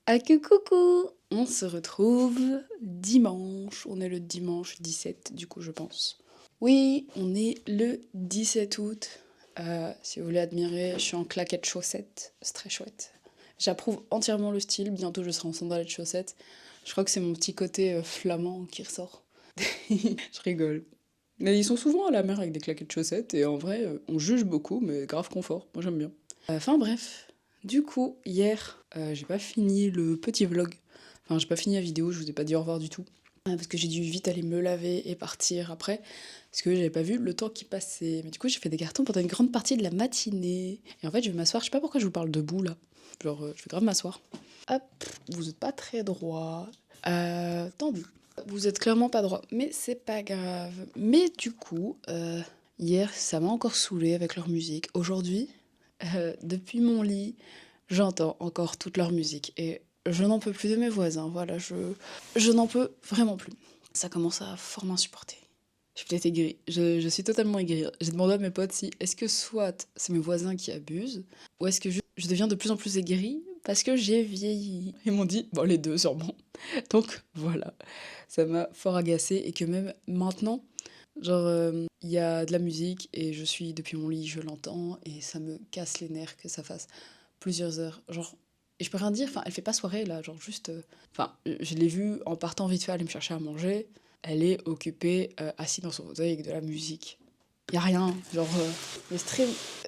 Ah que coucou! On se retrouve dimanche. On est le dimanche 17 du coup je pense. Oui, on est le 17 août. Si vous voulez admirer, je suis en claquettes chaussettes. C'est très chouette. J'approuve entièrement le style. Bientôt je serai en sandales chaussettes. Je crois que c'est mon petit côté flamand qui ressort. Je rigole. Mais ils sont souvent à la mer avec des claquettes chaussettes et en vrai, on juge beaucoup, mais grave confort. Moi j'aime bien. Enfin bref, du coup, hier, j'ai pas fini le petit vlog. Enfin, j'ai pas fini la vidéo, je vous ai pas dit au revoir du tout. Parce que j'ai dû vite aller me laver et partir après. Parce que j'avais pas vu le temps qui passait. Mais du coup, j'ai fait des cartons pendant une grande partie de la matinée. Et en fait, je vais m'asseoir. Je sais pas pourquoi je vous parle debout là. Genre, je vais grave m'asseoir. Hop, vous êtes pas très droit. Tant pis. Vous êtes clairement pas droit. Mais c'est pas grave. Mais du coup, hier, ça m'a encore saoulé avec leur musique. Aujourd'hui, depuis mon lit, j'entends encore toute leur musique et je n'en peux plus de mes voisins. Voilà, je n'en peux vraiment plus. Ça commence à fort m'insupporter. Je suis peut-être aigrie. Je suis totalement aigrie. J'ai demandé à mes potes si est-ce que soit c'est mes voisins qui abusent ou est-ce que je deviens de plus en plus aigrie parce que j'ai vieilli. Ils m'ont dit, bon, les deux sûrement. Donc voilà, ça m'a fort agacée et que même maintenant, genre, il y a de la musique et je suis depuis mon lit, je l'entends et ça me casse les nerfs que ça fasse plusieurs heures. Genre, et je peux rien dire, enfin, elle fait pas soirée là, genre juste. Enfin, je l'ai vue en partant vite fait aller me chercher à manger. Elle est occupée, assise dans son fauteuil avec de la musique. Y a rien, genre, mais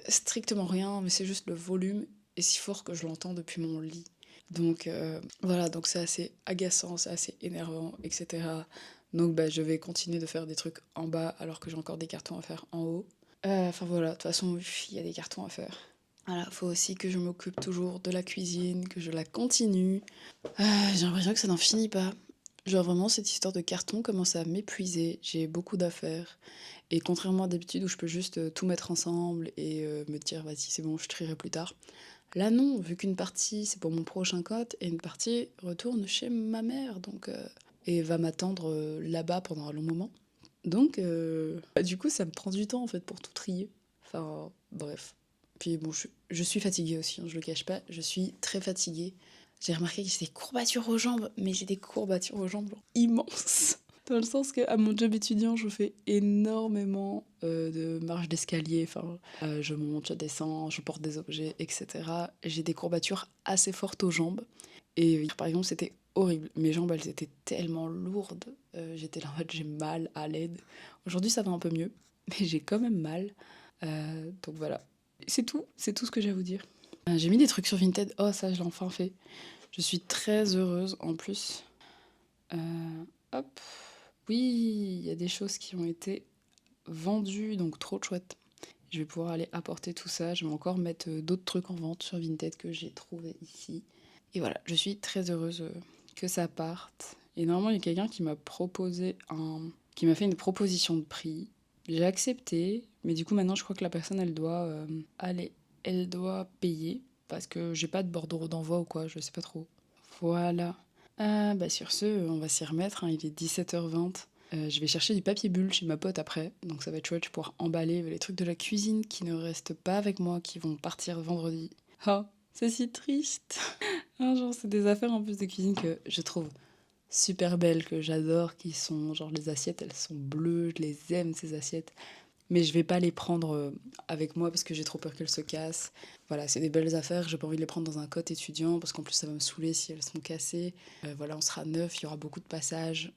strictement rien, mais c'est juste le volume est si fort que je l'entends depuis mon lit. Donc voilà, donc c'est assez agaçant, c'est assez énervant, etc. Donc bah, je vais continuer de faire des trucs en bas alors que j'ai encore des cartons à faire en haut. Enfin voilà, de toute façon, il y a des cartons à faire. Voilà, faut aussi que je m'occupe toujours de la cuisine, que je la continue. J'ai l'impression que ça n'en finit pas. Genre vraiment, cette histoire de carton commence à m'épuiser. J'ai beaucoup d'affaires. Et contrairement à d'habitude où je peux juste tout mettre ensemble et me dire, vas-y, c'est bon, je trierai plus tard. Là, non, vu qu'une partie c'est pour mon prochain cote et une partie retourne chez ma mère, donc et va m'attendre là-bas pendant un long moment. Donc, bah, du coup, ça me prend du temps en fait pour tout trier. Enfin, bref. Puis bon, je suis fatiguée aussi, hein, je le cache pas, je suis très fatiguée. J'ai remarqué que j'ai des courbatures aux jambes, mais j'ai des courbatures aux jambes genre, immenses. Dans le sens que à mon job étudiant, je fais énormément de marches d'escalier. Enfin, je monte, je descends, je porte des objets, etc. J'ai des courbatures assez fortes aux jambes. Et par exemple, c'était horrible. Mes jambes, elles étaient tellement lourdes. J'étais là en mode, j'ai mal à l'aide. Aujourd'hui, ça va un peu mieux, mais j'ai quand même mal. Donc voilà. C'est tout ce que j'ai à vous dire. J'ai mis des trucs sur Vinted. Oh, ça, je l'ai enfin fait. Je suis très heureuse en plus. Hop. Oui, il y a des choses qui ont été vendues, donc trop chouette. Je vais pouvoir aller apporter tout ça. Je vais encore mettre d'autres trucs en vente sur Vinted que j'ai trouvé ici. Et voilà, je suis très heureuse que ça parte. Et normalement, il y a quelqu'un qui m'a proposé qui m'a fait une proposition de prix. J'ai accepté, mais du coup, maintenant, je crois que la personne, elle doit elle doit payer parce que j'ai pas de bordereau d'envoi ou quoi, je sais pas trop. Voilà. Bah sur ce, on va s'y remettre, hein, il est 17h20. Je vais chercher du papier bulle chez ma pote après, donc ça va être chouette, je vais pouvoir emballer les trucs de la cuisine qui ne restent pas avec moi, qui vont partir vendredi. Oh, c'est si triste. Ah, genre, c'est des affaires en plus de cuisine que je trouve super belles, que j'adore, qui sont, genre les assiettes, elles sont bleues, je les aime ces assiettes. Mais je vais pas les prendre avec moi parce que j'ai trop peur qu'elles se cassent. Voilà, c'est des belles affaires, j'ai pas envie de les prendre dans un cote étudiant parce qu'en plus ça va me saouler si elles sont cassées. Voilà, on sera neuf, il y aura beaucoup de passages,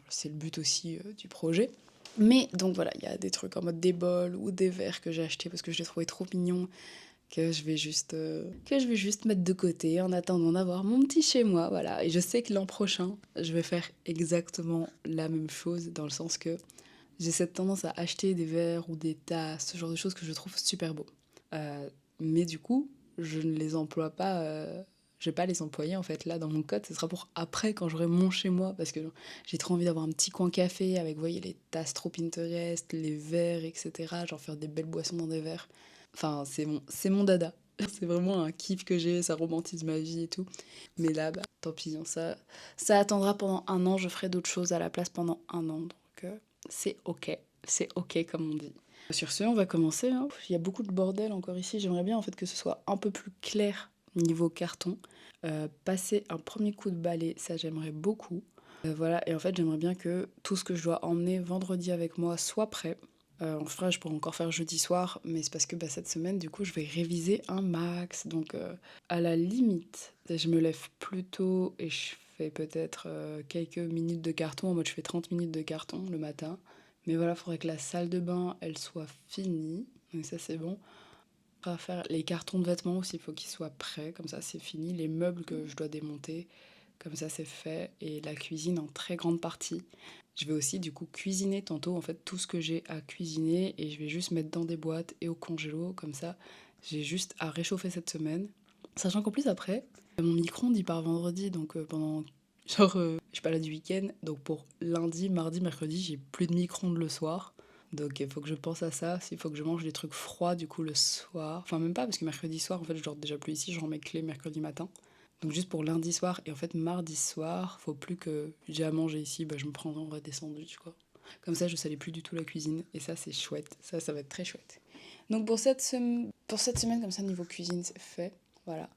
c'est le but aussi du projet. Mais donc voilà, il y a des trucs en mode des bols ou des verres que j'ai achetés parce que je les trouvais trop mignons que je vais juste mettre de côté en attendant d'avoir mon petit chez moi, voilà. Et je sais que l'an prochain, je vais faire exactement la même chose dans le sens que j'ai cette tendance à acheter des verres ou des tasses, ce genre de choses que je trouve super beau. Mais du coup, je ne les emploie pas. Je vais pas les employer en fait là dans mon code. Ce sera pour après quand j'aurai mon chez moi parce que j'ai trop envie d'avoir un petit coin café avec, vous voyez, les tasses trop Pinterest, les verres, etc. Genre faire des belles boissons dans des verres. Enfin, c'est mon dada. C'est vraiment un kiff que j'ai, ça romantise ma vie et tout. Mais là, bah, tant pis, hein, ça attendra pendant un an. Je ferai d'autres choses à la place pendant un an. Donc, c'est ok comme on dit. Sur ce, on va commencer, hein. Il y a beaucoup de bordel encore ici. J'aimerais bien en fait que ce soit un peu plus clair niveau carton. passer un premier coup de balai, ça j'aimerais beaucoup. Voilà, et en fait j'aimerais bien que tout ce que je dois emmener vendredi avec moi soit prêt. En vrai, je pourrais encore faire jeudi soir, mais c'est parce que bah, cette semaine, du coup, je vais réviser un max. Donc, à la limite, je me lève plus tôt et je fais peut-être quelques minutes de carton. En mode, je fais 30 minutes de carton le matin. Mais voilà, il faudrait que la salle de bain, elle soit finie. Donc ça, c'est bon. On va faire les cartons de vêtements aussi, il faut qu'ils soient prêts. Comme ça, c'est fini. Les meubles que je dois démonter, comme ça, c'est fait. Et la cuisine en très grande partie. Je vais aussi du coup cuisiner tantôt en fait tout ce que j'ai à cuisiner et je vais juste mettre dans des boîtes et au congélo comme ça. J'ai juste à réchauffer cette semaine. Sachant qu'en plus après, mon micro-ondes il part vendredi donc pendant genre je suis pas là du week-end donc pour lundi, mardi, mercredi j'ai plus de micro-ondes le soir. Donc il faut que je pense à ça, s'il faut que je mange des trucs froids du coup le soir. Enfin même pas parce que mercredi soir en fait je dors déjà plus ici, je rends mes clés mercredi matin. Donc juste pour lundi soir et en fait mardi soir, faut plus que j'ai à manger ici, bah je me prendrai en vrai des sandwichs quoi. Comme ça je salis plus du tout la cuisine et ça c'est chouette, ça va être très chouette. Donc pour cette semaine comme ça niveau cuisine c'est fait, voilà.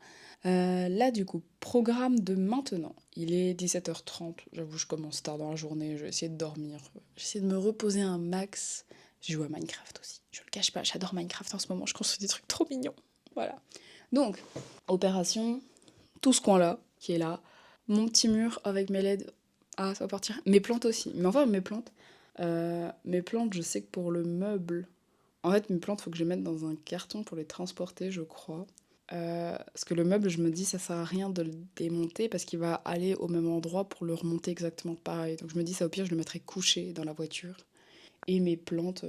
Là du coup, programme de maintenant, il est 17h30, j'avoue je commence tard dans la journée, je vais essayer de dormir, j'essaie de me reposer un max. Je joue à Minecraft aussi, je le cache pas, j'adore Minecraft en ce moment, je construis des trucs trop mignons, voilà. Donc, opération, tout ce coin-là, qui est là, mon petit mur avec mes LED, ah ça va partir, mes plantes aussi, mais enfin mes plantes je sais que pour le meuble, en fait mes plantes faut que je les mette dans un carton pour les transporter je crois, parce que le meuble je me dis ça sert à rien de le démonter parce qu'il va aller au même endroit pour le remonter exactement pareil, donc je me dis ça au pire je le mettrai couché dans la voiture, et mes plantes,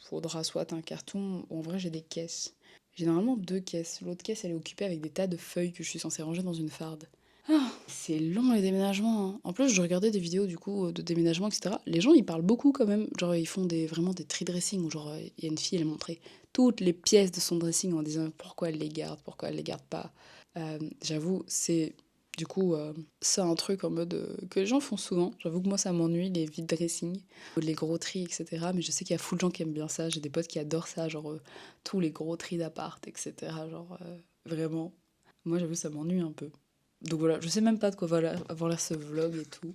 faudra soit un carton, ou en vrai j'ai des caisses. J'ai normalement 2 caisses. L'autre caisse, elle est occupée avec des tas de feuilles que je suis censée ranger dans une farde. Ah, c'est long les déménagements, hein. En plus, je regardais des vidéos du coup de déménagement, etc. Les gens, ils parlent beaucoup quand même. Genre, ils font vraiment des tri dressing où genre, il y a une fille, elle montrait toutes les pièces de son dressing en disant pourquoi elle les garde, pourquoi elle les garde pas. J'avoue, c'est du coup c'est un truc en mode que les gens font souvent. J'avoue que moi, ça m'ennuie les vide dressing, les gros tris, etc. Mais je sais qu'il y a full de gens qui aiment bien ça. J'ai des potes qui adorent ça, genre tous les gros tris d'appart, etc. Genre vraiment. Moi, j'avoue, ça m'ennuie un peu. Donc voilà, je sais même pas de quoi va avoir l'air ce vlog et tout.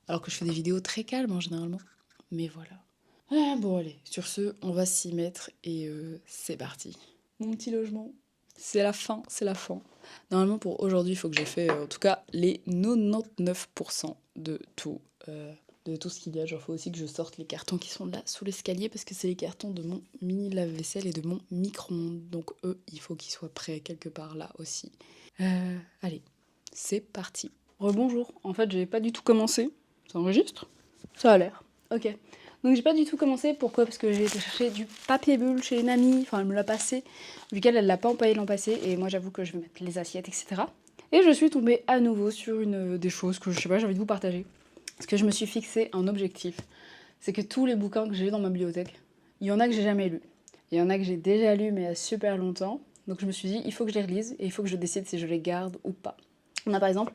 Alors que je fais des vidéos très calmes en généralement. Mais voilà. Ah, bon, allez, sur ce, on va s'y mettre et c'est parti. Mon petit logement. C'est la fin, c'est la fin. Normalement, pour aujourd'hui, il faut que j'ai fait en tout cas les 99% de tout ce qu'il y a. Genre, faut aussi que je sorte les cartons qui sont là sous l'escalier parce que c'est les cartons de mon mini lave-vaisselle et de mon micro-ondes. Donc, eux, il faut qu'ils soient prêts quelque part là aussi. Allez, c'est parti. Rebonjour. En fait, j'ai pas du tout commencé. Ça enregistre? Ça a l'air. Ok. Donc j'ai pas du tout commencé, pourquoi? Parce que j'ai été chercher du papier bulle chez une amie, enfin elle me l'a passé, vu qu'elle l'a pas empaillé l'an passé, et moi j'avoue que je vais mettre les assiettes, etc. Et je suis tombée à nouveau sur une des choses que je sais pas, j'ai envie de vous partager. Parce que je me suis fixé un objectif, c'est que tous les bouquins que j'ai dans ma bibliothèque, il y en a que j'ai jamais lus. Il y en a que j'ai déjà lus mais il y a super longtemps, donc je me suis dit il faut que je les relise, et il faut que je décide si je les garde ou pas. On a par exemple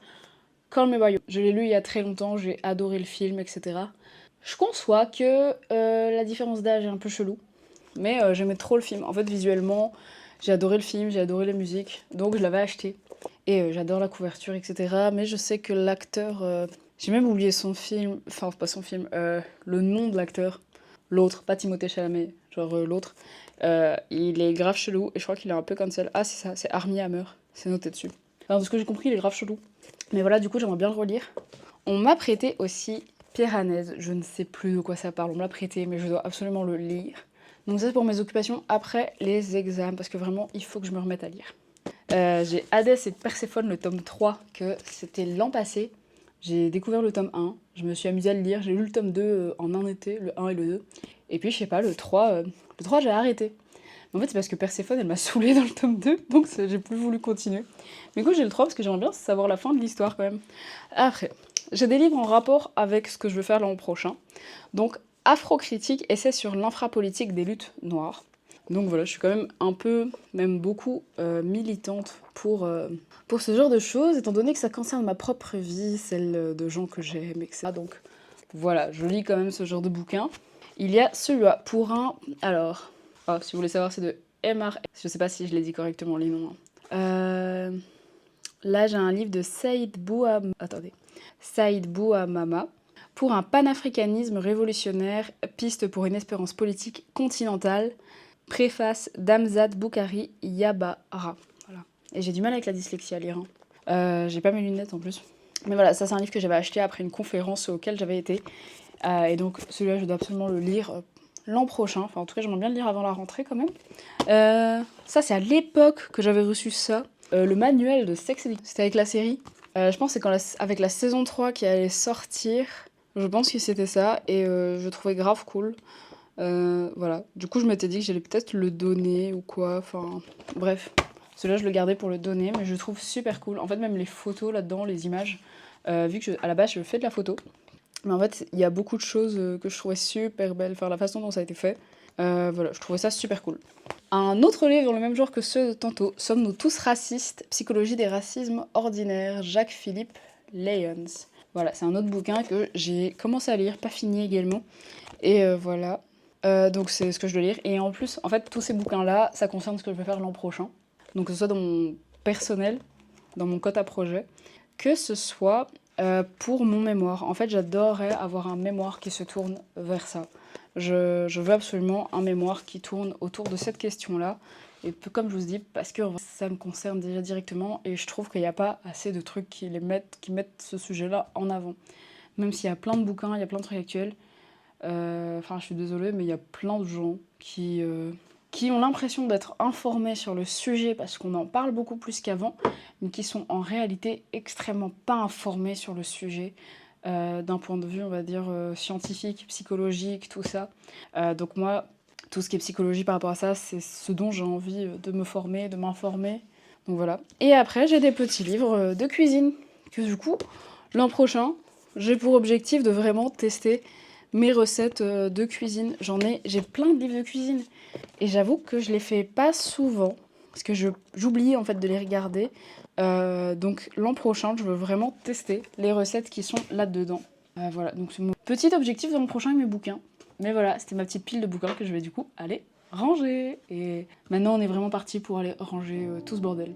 Call Me By Your Name. Je l'ai lu il y a très longtemps, j'ai adoré le film, etc. Je conçois que la différence d'âge est un peu chelou, mais j'aimais trop le film. En fait, visuellement, j'ai adoré le film, j'ai adoré la musique, donc je l'avais acheté. Et j'adore la couverture, etc. Mais je sais que l'acteur... j'ai même oublié son film, enfin pas son film, le nom de l'acteur. L'autre, pas Timothée Chalamet, genre l'autre. Il est grave chelou, et je crois qu'il est un peu cancel. Ah c'est ça, c'est Armie Hammer, c'est noté dessus. Alors de ce que j'ai compris, il est grave chelou. Mais voilà, du coup j'aimerais bien le relire. On m'a prêté aussi Piranèse, je ne sais plus de quoi ça parle, on me l'a prêté, mais je dois absolument le lire. Donc ça c'est pour mes occupations après les examens, parce que vraiment il faut que je me remette à lire. J'ai Hadès et Perséphone, le tome 3, que c'était l'an passé. J'ai découvert le tome 1, je me suis amusée à le lire, j'ai lu le tome 2 en un été, le 1 et le 2. Et puis je sais pas, le 3 j'ai arrêté. En fait c'est parce que Perséphone elle m'a saoulée dans le tome 2, donc j'ai plus voulu continuer. Mais du coup j'ai le 3 parce que j'aimerais bien savoir la fin de l'histoire quand même. Après, j'ai des livres en rapport avec ce que je veux faire l'an prochain. Donc Afrocritique, essai sur l'infrapolitique des luttes noires. Donc voilà, je suis quand même un peu, même beaucoup, militante pour ce genre de choses, étant donné que ça concerne ma propre vie, celle de gens que j'aime, etc. Donc voilà, je lis quand même ce genre de bouquin. Il y a celui-là, pour un... Alors, si vous voulez savoir, c'est de MR... Je sais pas si je l'ai dit correctement les noms. Là, j'ai un livre de Saïd Bouamama pour un panafricanisme révolutionnaire, piste pour une espérance politique continentale. Préface d'Amzad Boukari Yabara. Voilà. Et j'ai du mal avec la dyslexie à lire. J'ai pas mes lunettes en plus. Mais voilà, ça c'est un livre que j'avais acheté après une conférence auquel j'avais été. Et donc celui-là, je dois absolument le lire l'an prochain. Enfin, en tout cas, j'aimerais bien le lire avant la rentrée quand même. Ça, c'est à l'époque que j'avais reçu ça. Le manuel de Sex Education. C'était avec la série. Je pense que c'est avec la saison 3 qui allait sortir. Je pense que c'était ça. Et je trouvais grave cool. Voilà. Du coup, je m'étais dit que j'allais peut-être le donner ou quoi. Enfin, bref. Celui-là, je le gardais pour le donner, mais je le trouve super cool. En fait, même les photos là-dedans, les images, vu que à la base, je fais de la photo. Mais en fait, il y a beaucoup de choses que je trouvais super belles. Enfin, la façon dont ça a été fait. Voilà, je trouvais ça super cool. Un autre livre dans le même genre que ceux de tantôt, Sommes-nous tous racistes? Psychologie des racismes ordinaires, Jacques-Philippe Lyons. Voilà, c'est un autre bouquin que j'ai commencé à lire, pas fini également. Et voilà. Donc c'est ce que je dois lire. Et en plus, en fait, tous ces bouquins-là, ça concerne ce que je vais faire l'an prochain. Donc que ce soit dans mon personnel, dans mon quota projet, que ce soit pour mon mémoire. En fait, j'adorerais avoir un mémoire qui se tourne vers ça. Je veux absolument un mémoire qui tourne autour de cette question-là. Et comme je vous dis, parce que ça me concerne déjà directement et je trouve qu'il n'y a pas assez de trucs qui mettent ce sujet-là en avant. Même s'il y a plein de bouquins, il y a plein de trucs actuels. Enfin, je suis désolée, mais il y a plein de gens qui ont l'impression d'être informés sur le sujet parce qu'on en parle beaucoup plus qu'avant, mais qui sont en réalité extrêmement pas informés sur le sujet. D'un point de vue, on va dire, scientifique, psychologique, tout ça. Donc moi, tout ce qui est psychologie par rapport à ça, c'est ce dont j'ai envie de me former, de m'informer. Donc voilà. Et après, j'ai des petits livres de cuisine, que du coup, l'an prochain, j'ai pour objectif de vraiment tester mes recettes de cuisine. J'ai plein de livres de cuisine. Et j'avoue que je les fais pas souvent, parce que j'oublie en fait de les regarder. Donc l'an prochain, je veux vraiment tester les recettes qui sont là-dedans. Voilà, donc c'est mon petit objectif de l'an prochain avec mes bouquins. Mais voilà, c'était ma petite pile de bouquins que je vais du coup aller ranger. Et maintenant, on est vraiment parti pour aller ranger tout ce bordel.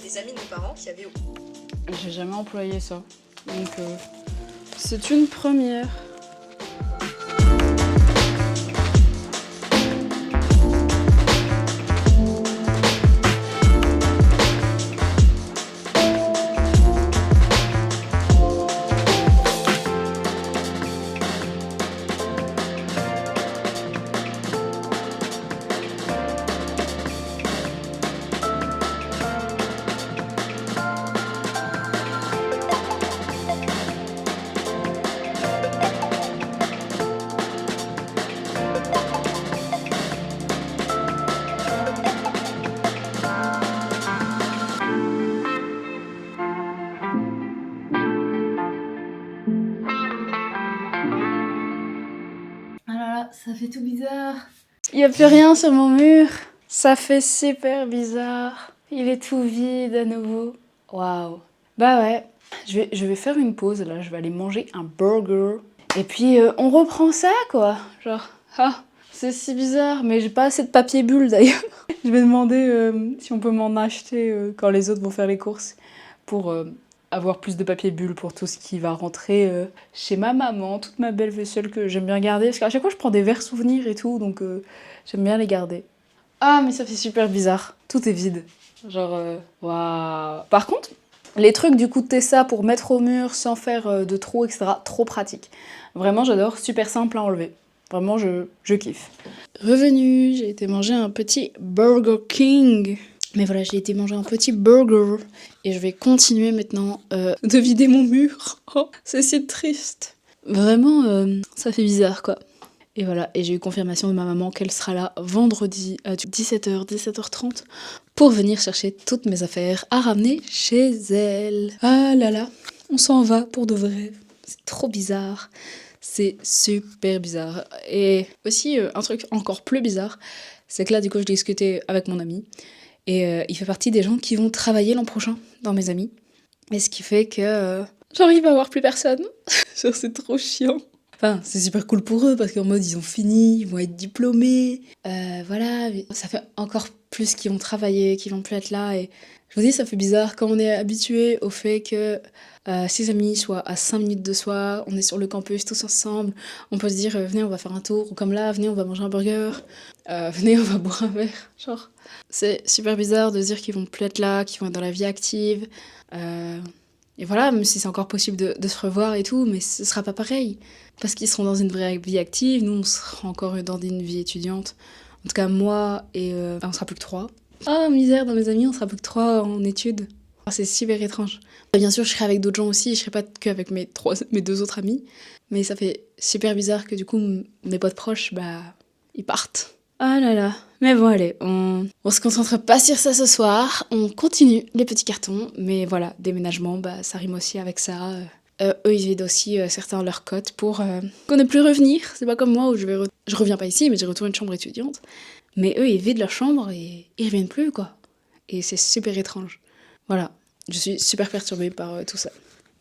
Des amis de nos parents qui avaient... J'ai jamais employé ça. Donc c'est une première. Ça fait tout bizarre. Il n'y a plus rien sur mon mur. Ça fait super bizarre. Il est tout vide à nouveau. Waouh. Bah ouais. Je vais faire une pause là. Je vais aller manger un burger. Et puis on reprend ça quoi. Genre, c'est si bizarre. Mais j'ai pas assez de papier bulle d'ailleurs. Je vais demander si on peut m'en acheter quand les autres vont faire les courses. Pour avoir plus de papier bulle pour tout ce qui va rentrer chez ma maman, toute ma belle vaisselle que j'aime bien garder, parce qu'à chaque fois je prends des verres souvenirs et tout, donc j'aime bien les garder. Ah mais ça fait super bizarre, tout est vide. Genre, waouh. Par contre, les trucs du coup de Tessa pour mettre au mur sans faire de trous, etc., trop pratique. Vraiment j'adore, super simple à enlever. Vraiment je kiffe. Revenu, j'ai été manger un petit Burger King. Mais voilà, j'ai été manger un petit burger et je vais continuer maintenant de vider mon mur. Oh, c'est si triste. Vraiment, ça fait bizarre quoi. Et voilà, et j'ai eu confirmation de ma maman qu'elle sera là vendredi à 17h, 17h30 pour venir chercher toutes mes affaires à ramener chez elle. Ah là là, on s'en va pour de vrai. C'est trop bizarre. C'est super bizarre. Et aussi, un truc encore plus bizarre, c'est que là, du coup, je discutais avec mon ami. Et il fait partie des gens qui vont travailler l'an prochain dans mes amis. Et ce qui fait que j'arrive à voir plus personne. Genre, c'est trop chiant. Enfin, c'est super cool pour eux parce qu'en mode ils ont fini, ils vont être diplômés. Voilà, mais ça fait encore plus qu'ils vont travailler, qu'ils vont plus être là. Et je vous dis, ça fait bizarre quand on est habitué au fait que ses amis soient à 5 minutes de soi, on est sur le campus tous ensemble, on peut se dire venez, on va faire un tour, ou comme là, venez, on va manger un burger, venez, on va boire un verre. Genre, c'est super bizarre de se dire qu'ils vont plus être là, qu'ils vont être dans la vie active. Et voilà, même si c'est encore possible de se revoir et tout, mais ce sera pas pareil. Parce qu'ils seront dans une vraie vie active, nous on sera encore dans une vie étudiante. En tout cas, moi et on sera plus que 3. Ah, misère, dans mes amis, on sera plus que 3 en études. Oh, c'est super étrange. Et bien sûr, je serai avec d'autres gens aussi, je serai pas qu'avec mes 2 autres amis. Mais ça fait super bizarre que du coup, mes potes proches, bah, ils partent. Ah là là. Mais bon, allez, on se concentre pas sur ça ce soir. On continue les petits cartons. Mais voilà, déménagement, bah, ça rime aussi avec ça. Eux, ils vident aussi certains leurs cotes pour qu'on n'ait plus revenir. C'est pas comme moi où je reviens pas ici, mais j'ai retourné une chambre étudiante. Mais eux, ils vident leur chambre et ils reviennent plus, quoi. Et c'est super étrange. Voilà, je suis super perturbée par tout ça.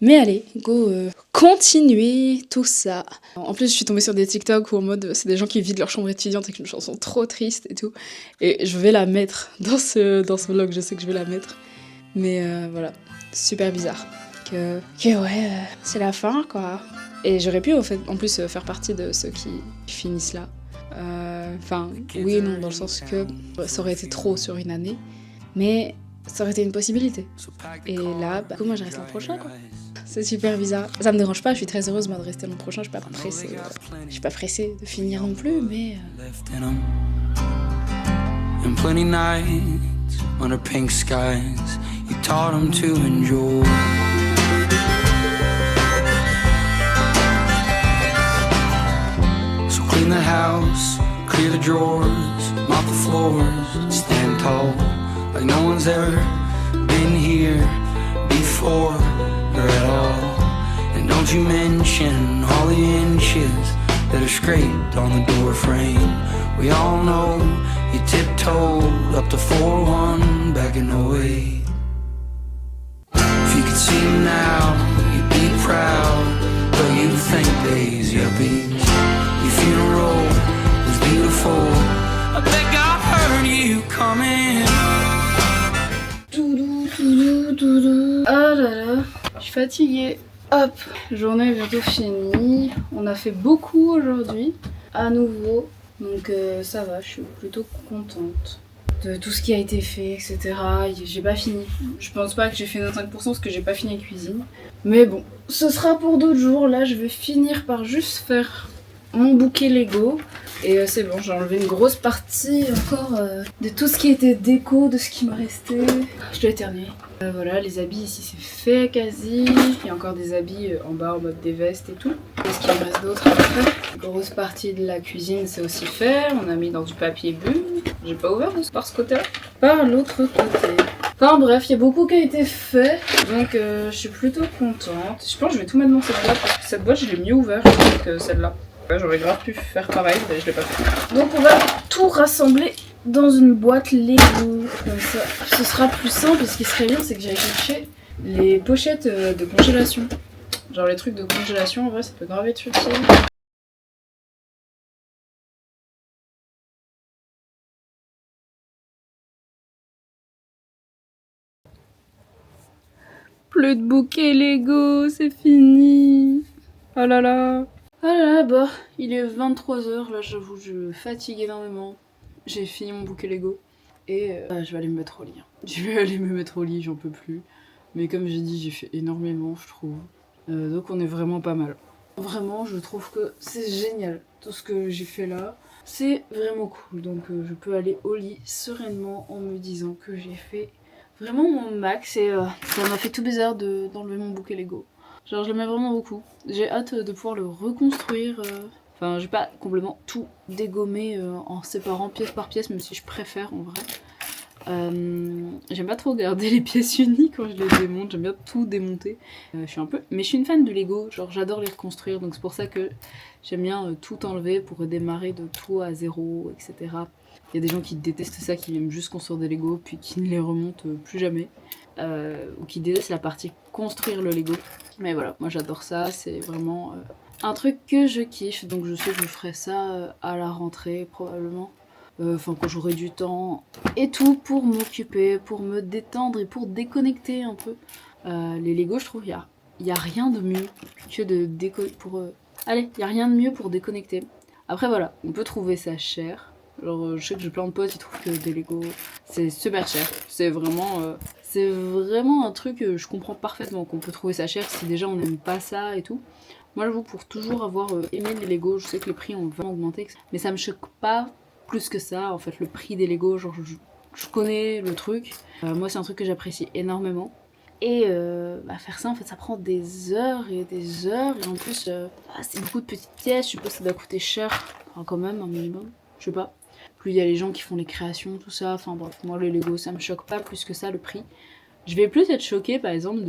Mais allez, go, continuer tout ça. En plus, je suis tombée sur des TikTok où en mode, c'est des gens qui vident leur chambre étudiante avec une chanson trop triste et tout. Et je vais la mettre dans ce vlog, je sais que je vais la mettre. Mais voilà, super bizarre. Que ouais, c'est la fin, quoi. Et j'aurais pu, en plus, faire partie de ceux qui finissent là. Enfin, oui et non, dans le sens que ça aurait été trop sur une année. Mais ça aurait été une possibilité. Et là, bah, moi, je reste l'an prochain, quoi. C'est super bizarre. Ça me dérange pas, je suis très heureuse moi, de rester l'an prochain. Je suis pas pressée de finir non plus, mais... And plenty nights under pink skies, you taught them to enjoy. So clean the house, clear the drawers, mop the floors, stand tall, like no one's ever been here before or at all. And don't you mention all the inches that are scraped on the door frame. We all know you tiptoed up to 4-1 back in 08. If you could see him now, you'd be proud, but you'd think days yuppies. Your funeral was beautiful, I bet God heard you coming. Ah là là, je suis fatiguée. Hop, journée est bientôt finie. On a fait beaucoup aujourd'hui, à nouveau. Donc ça va, je suis plutôt contente de tout ce qui a été fait, etc. J'ai pas fini. Je pense pas que j'ai fait 95% parce que j'ai pas fini la cuisine. Mais bon, ce sera pour d'autres jours. Là, je vais finir par juste faire mon bouquet Lego. Et c'est bon, j'ai enlevé une grosse partie encore de tout ce qui était déco, de ce qui me restait. Je dois éternuer. Voilà, les habits ici c'est fait quasi. Il y a encore des habits en bas en mode des vestes et tout. Qu'est-ce qu'il me reste d'autre après? Une grosse partie de la cuisine c'est aussi fait. On a mis dans du papier bulle. J'ai pas ouvert par ce côté-là. Par l'autre côté. Enfin bref, il y a beaucoup qui a été fait. Donc je suis plutôt contente. Je pense que je vais tout mettre dans cette boîte parce que cette boîte je l'ai mieux ouverte que celle-là. Ouais, j'aurais grave pu faire pareil, mais je l'ai pas fait. Donc on va tout rassembler dans une boîte Lego. Comme ça, ce sera plus simple. Et ce qui serait bien, c'est que j'aille chercher les pochettes de congélation. Genre les trucs de congélation, en vrai, ça peut grave être utile. Plus de bouquet Lego, c'est fini. Oh là là. Oh là là, bah, il est 23h, là j'avoue, je fatigue énormément. J'ai fini mon bouquet Lego et je vais aller me mettre au lit. Je vais aller me mettre au lit, j'en peux plus. Mais comme j'ai dit, j'ai fait énormément, je trouve. Donc on est vraiment pas mal. Vraiment, je trouve que c'est génial. Tout ce que j'ai fait là, c'est vraiment cool. Donc je peux aller au lit sereinement en me disant que j'ai fait vraiment mon max. Et ça m'a fait tout bizarre d'enlever mon bouquet Lego. Genre je l'aimais vraiment beaucoup. J'ai hâte de pouvoir le reconstruire. Enfin, j'ai pas complètement tout dégommé en séparant pièce par pièce, même si je préfère en vrai. J'aime pas trop garder les pièces unies quand je les démonte, j'aime bien tout démonter. Mais je suis une fan de Lego, genre j'adore les reconstruire, donc c'est pour ça que j'aime bien tout enlever pour redémarrer de tout à zéro, etc. Il y a des gens qui détestent ça, qui aiment juste construire des Lego, puis qui ne les remontent plus jamais. Ou qui détestent la partie construire le Lego. Mais voilà, moi j'adore ça, c'est vraiment un truc que je kiffe. Donc je sais que je ferai ça à la rentrée probablement. Enfin quand j'aurai du temps et tout pour m'occuper, pour me détendre et pour déconnecter un peu. Les Lego, je trouve, il y a rien de mieux que de Allez, il y a rien de mieux pour déconnecter. Après voilà, on peut trouver ça cher. Genre je sais que j'ai plein de potes qui trouvent que des Lego c'est super cher. C'est vraiment un truc que je comprends parfaitement qu'on peut trouver ça cher si déjà on n'aime pas ça et tout. Moi j'avoue pour toujours avoir aimé les Lego, je sais que les prix ont vraiment augmenté, mais ça me choque pas plus que ça en fait le prix des Lego, genre je connais le truc. Moi c'est un truc que j'apprécie énormément. Et faire ça en fait ça prend des heures et en plus c'est beaucoup de petites pièces, je suppose que ça doit coûter cher, enfin quand même un minimum, je sais pas. Plus il y a les gens qui font les créations, tout ça, enfin bref, moi le Lego ça me choque pas plus que ça le prix. Je vais plus être choquée par exemple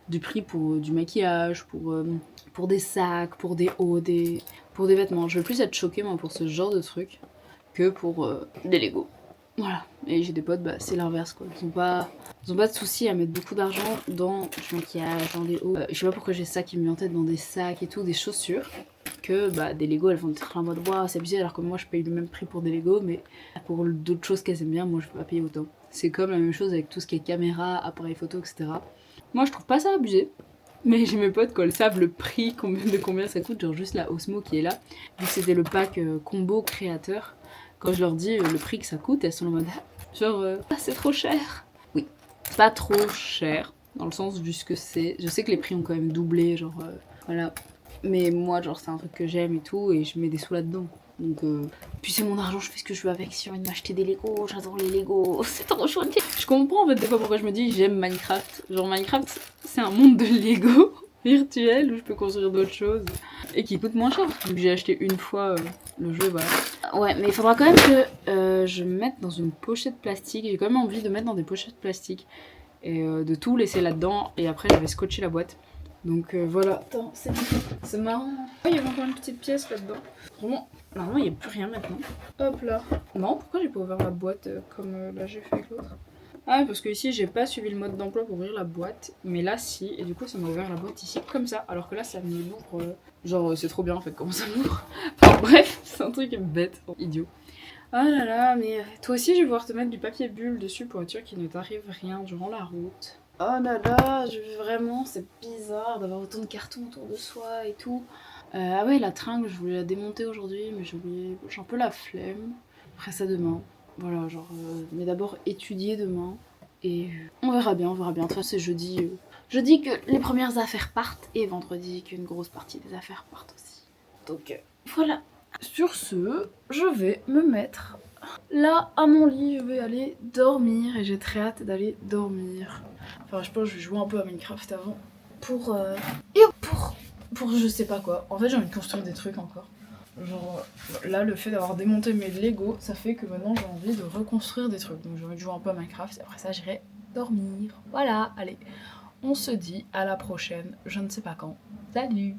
du prix pour du maquillage, pour des sacs, pour des hauts, pour des vêtements. Je vais plus être choquée moi pour ce genre de trucs que pour des Lego. Voilà, et j'ai des potes, bah c'est l'inverse quoi. Ils ont pas de soucis à mettre beaucoup d'argent dans du maquillage, dans des hauts. Je sais pas pourquoi j'ai ça qui me vient en tête dans des sacs et tout, des chaussures. Que bah des Lego elles vont être en mode waouh c'est abusé alors que moi je paye le même prix pour des Lego mais pour d'autres choses qu'elles aiment bien moi je peux pas payer autant. C'est comme la même chose avec tout ce qui est caméra, appareil photo etc. Moi je trouve pas ça abusé. Mais j'ai mes potes quand elles savent le prix de combien ça coûte, genre juste la Osmo qui est là, vu que c'était le pack combo créateur, quand je leur dis le prix que ça coûte, elles sont en mode genre c'est trop cher. Oui, pas trop cher, dans le sens vu ce que c'est. Je sais que les prix ont quand même doublé, genre voilà. Mais moi genre c'est un truc que j'aime et tout, et je mets des sous là-dedans. Donc puis c'est mon argent, je fais ce que je veux avec, si j'ai envie de m'acheter des Lego, j'adore les Lego, c'est trop chouette. Je comprends en fait des fois pourquoi je me dis j'aime Minecraft. Genre Minecraft c'est un monde de Lego virtuel où je peux construire d'autres choses et qui coûte moins cher. Donc j'ai acheté une fois le jeu, voilà. Ouais, mais il faudra quand même que je me mette dans une pochette plastique. J'ai quand même envie de mettre dans des pochettes plastiques et de tout laisser là-dedans. Et après, je vais scotcher la boîte. Donc voilà. Attends, c'est marrant. Oh, il y avait encore une petite pièce là-dedans. Vraiment, normalement, il n'y a plus rien maintenant. Hop là. Non, pourquoi j'ai pas ouvert la boîte comme là j'ai fait avec l'autre? Ah, parce que ici, j'ai pas suivi le mode d'emploi pour ouvrir la boîte. Mais là, si. Et du coup, ça m'a ouvert la boîte ici comme ça. Alors que là, ça me l'ouvre. Genre, c'est trop bien en fait, comment ça m'ouvre. Enfin, bref, c'est un truc bête, idiot. Ah là là, mais toi aussi, je vais pouvoir te mettre du papier bulle dessus pour être sûr qu'il ne t'arrive rien durant la route. Oh là là, vraiment, c'est bizarre d'avoir autant de cartons autour de soi et tout. Ah ouais, la tringle, je voulais la démonter aujourd'hui, mais j'ai oublié. J'ai un peu la flemme. Après ça demain. Voilà, genre, mais d'abord étudier demain. Et on verra bien, on verra bien. De toute façon, c'est jeudi. Jeudi que les premières affaires partent et vendredi qu'une grosse partie des affaires partent aussi. Donc voilà. Sur ce, je vais me mettre là à mon lit, je vais aller dormir et j'ai très hâte d'aller dormir. Enfin, je pense que je vais jouer un peu à Minecraft avant pour je sais pas quoi. En fait, j'ai envie de construire des trucs encore. Genre là, le fait d'avoir démonté mes Lego, ça fait que maintenant j'ai envie de reconstruire des trucs. Donc j'ai envie de jouer un peu à Minecraft et après ça, j'irai dormir. Voilà, allez. On se dit à la prochaine, je ne sais pas quand. Salut!